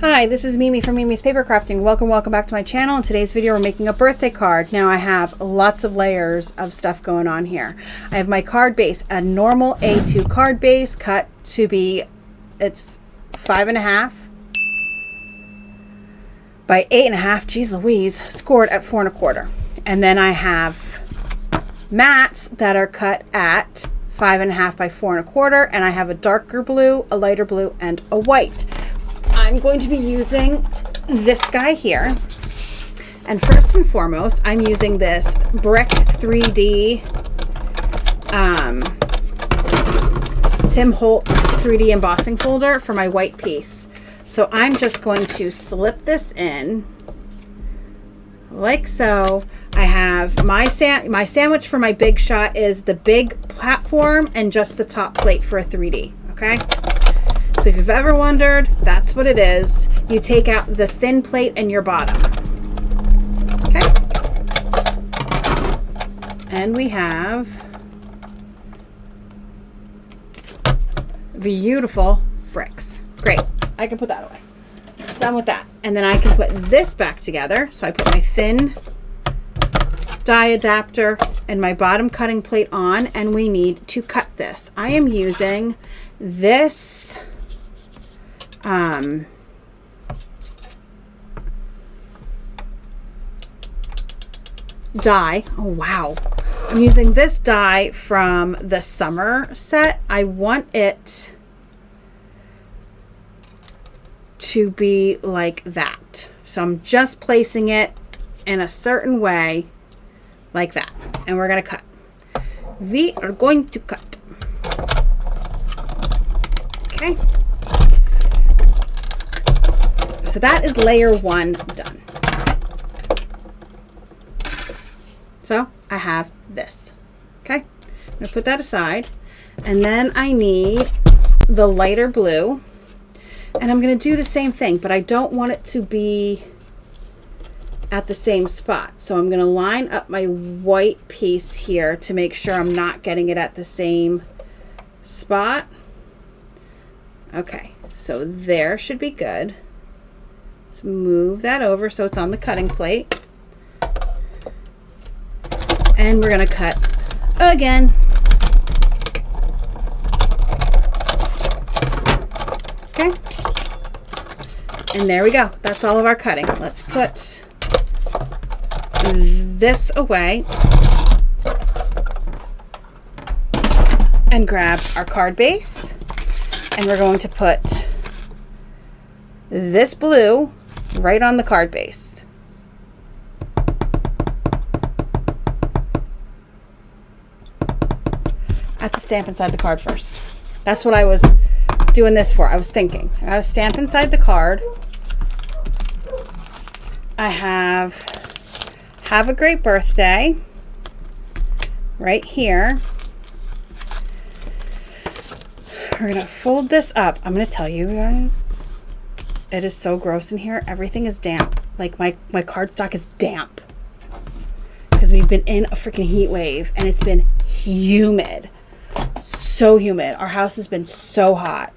Hi, this is Mimi from Mimi's Paper Crafting. Welcome back to my channel. In today's video, we're making a birthday card. Now I have lots of layers of stuff going on here. I have my card base, a normal A2 card base cut to be, it's 5.5 by 8.5, geez Louise, scored at 4.25. And then I have mats that are cut at 5.5 by 4.25, and I have a darker blue, a lighter blue, and a white. I'm going to be using this guy here. And first and foremost, I'm using this Brick 3D Tim Holtz 3D embossing folder for my white piece. So I'm just going to slip this in like so. I have my sandwich for my big shot is the big platform and just the top plate for a 3D, okay? So if you've ever wondered, that's what it is. You take out the thin plate and your bottom. Okay. And we have beautiful bricks. Great. I can put that away. Done with that. And then I can put this back together. So I put my thin die adapter and my bottom cutting plate on, and we need to cut this. I am using this die. Oh wow, I'm using this die from the summer set. I want it to be like that, so I'm just placing it in a certain way like that, and we're going to cut. We are going to cut. Okay. So that is layer 1 done. So I have this. Okay. I'm going to put that aside. And then I need the lighter blue. And I'm going to do the same thing, but I don't want it to be at the same spot. So I'm going to line up my white piece here to make sure I'm not getting it at the same spot. Okay. So there should be good. Let's move that over so it's on the cutting plate. And we're going to cut again. Okay. And there we go. That's all of our cutting. Let's put this away and grab our card base. And we're going to put this blue right on the card base. I have to stamp inside the card first. That's what I was doing this for. I was thinking, I gotta stamp inside the card. I have a great birthday right here. We're gonna fold this up. I'm gonna tell you guys, it is so gross in here. Everything is damp. Like my cardstock is damp because we've been in a freaking heat wave and it's been humid. So humid. Our house has been so hot.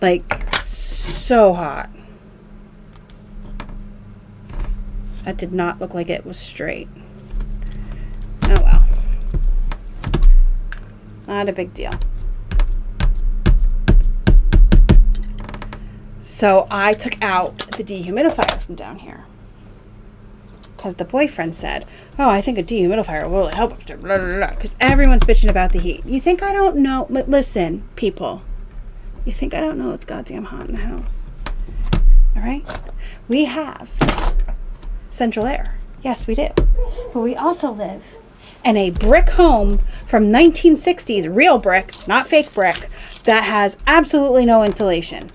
Like so hot. That did not look like it was straight. Oh well. Not a big deal. So I took out the dehumidifier from down here because the boyfriend said, oh, I think a dehumidifier will really help, because everyone's bitching about the heat. You think I don't know? Listen, people, you think I don't know it's goddamn hot in the house? All right. We have central air. Yes, we do. But we also live in a brick home from 1960s, real brick, not fake brick, that has absolutely no insulation.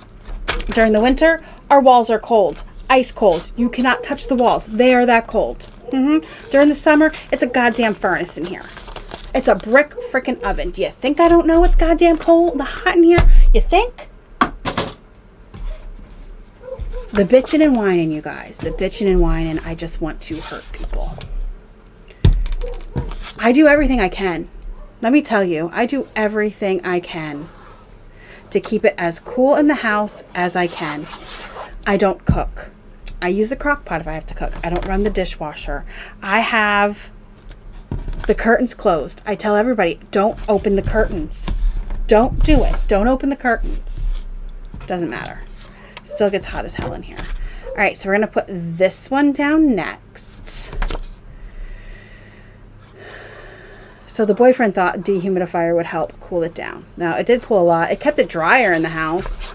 During the winter, our walls are cold, ice cold. You cannot touch the walls. They are that cold. During the summer, it's a goddamn furnace in here. It's a brick freaking oven. Do you think I don't know it's goddamn cold and hot in here? You think? The bitching and whining, you guys. The bitching and whining. I just want to hurt people. I do everything I can. Let me tell you, I do everything I can to keep it as cool in the house as I can. I don't cook. I use the crock pot if I have to cook. I don't run the dishwasher. I have the curtains closed. I tell everybody, don't open the curtains. Don't do it. Don't open the curtains. Doesn't matter. Still gets hot as hell in here. All right, so we're going to put this one down next. So the boyfriend thought dehumidifier would help cool it down. Now, it did pull a lot. It kept it drier in the house.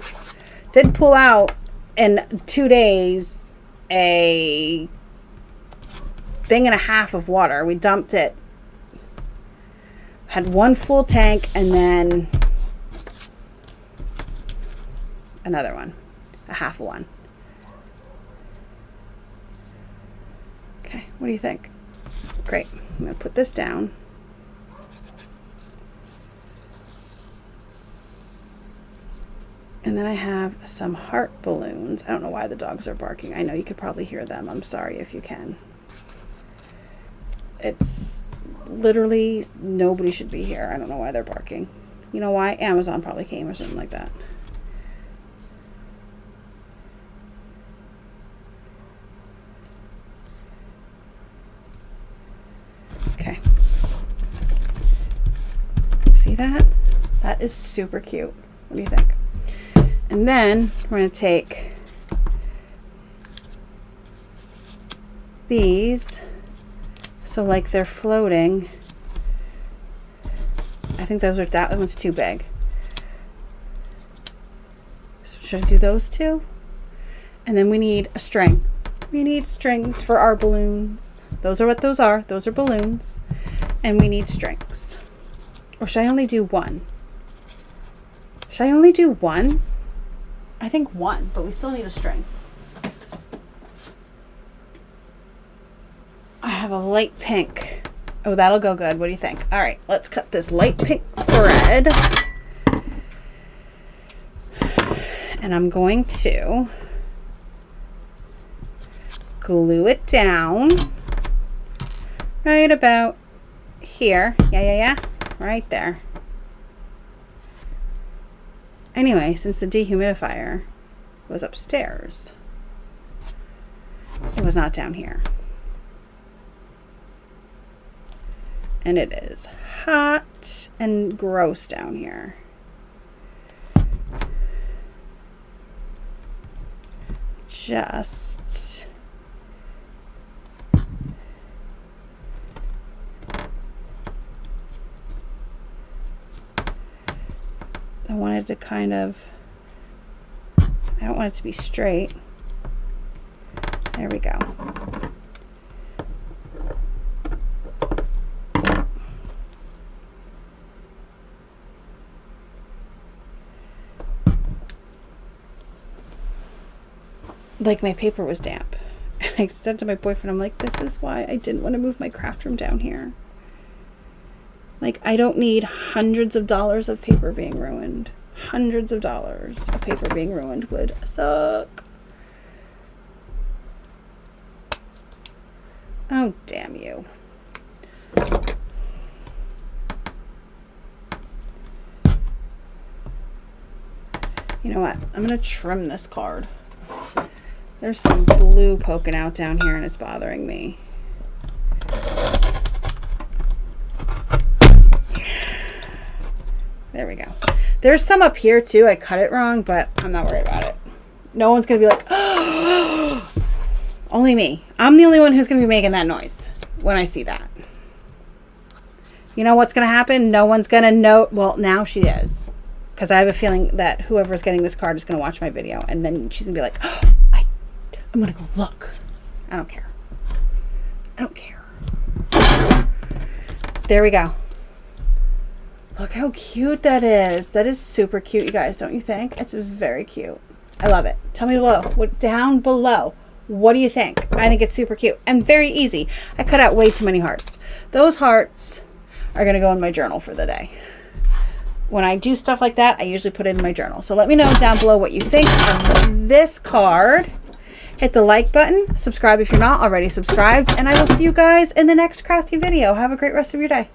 Did pull out in 2 days a thing and a half of water. We dumped it. Had one full tank and then another one. A half one. Okay, what do you think? Great. I'm going to put this down. And then I have some heart balloons. I don't know why the dogs are barking. I know you could probably hear them. I'm sorry if you can. It's literally nobody should be here. I don't know why they're barking. You know why? Amazon probably came or something like that. Okay. See that? That is super cute. What do you think? And then we're going to take these, so like they're floating. I think that one's too big. So should I do those two? And then we need a string. We need strings for our balloons. Those are what those are. Those are balloons. And we need strings. Or should I only do one? Should I only do one? I think one, but we still need a string. I have a light pink. Oh, that'll go good. What do you think? All right, let's cut this light pink thread. And I'm going to glue it down right about here. Yeah. Right there. Anyway, since the dehumidifier was upstairs, it was not down here. And it is hot and gross down here. Just I wanted to kind of, I don't want it to be straight. There we go. Like my paper was damp. And I said to my boyfriend, I'm like, this is why I didn't want to move my craft room down here. Like, I don't need hundreds of dollars of paper being ruined. Hundreds of dollars of paper being ruined would suck. Oh, damn you. You know what? I'm going to trim this card. There's some blue poking out down here and it's bothering me. There we go. There's some up here too. I cut it wrong, but I'm not worried about it. No one's going to be like, oh, only me. I'm the only one who's going to be making that noise when I see that. You know what's going to happen? No one's going to know. Well, now she is. Because I have a feeling that whoever's getting this card is going to watch my video. And then she's going to be like, oh, I'm going to go look. I don't care. I don't care. There we go. Look how cute that is. That is super cute, you guys. Don't you think? It's very cute. I love it. Tell me below. Down below. What do you think? I think it's super cute and very easy. I cut out way too many hearts. Those hearts are going to go in my journal for the day. When I do stuff like that, I usually put it in my journal. So let me know down below what you think of this card. Hit the like button. Subscribe if you're not already subscribed. And I will see you guys in the next crafty video. Have a great rest of your day.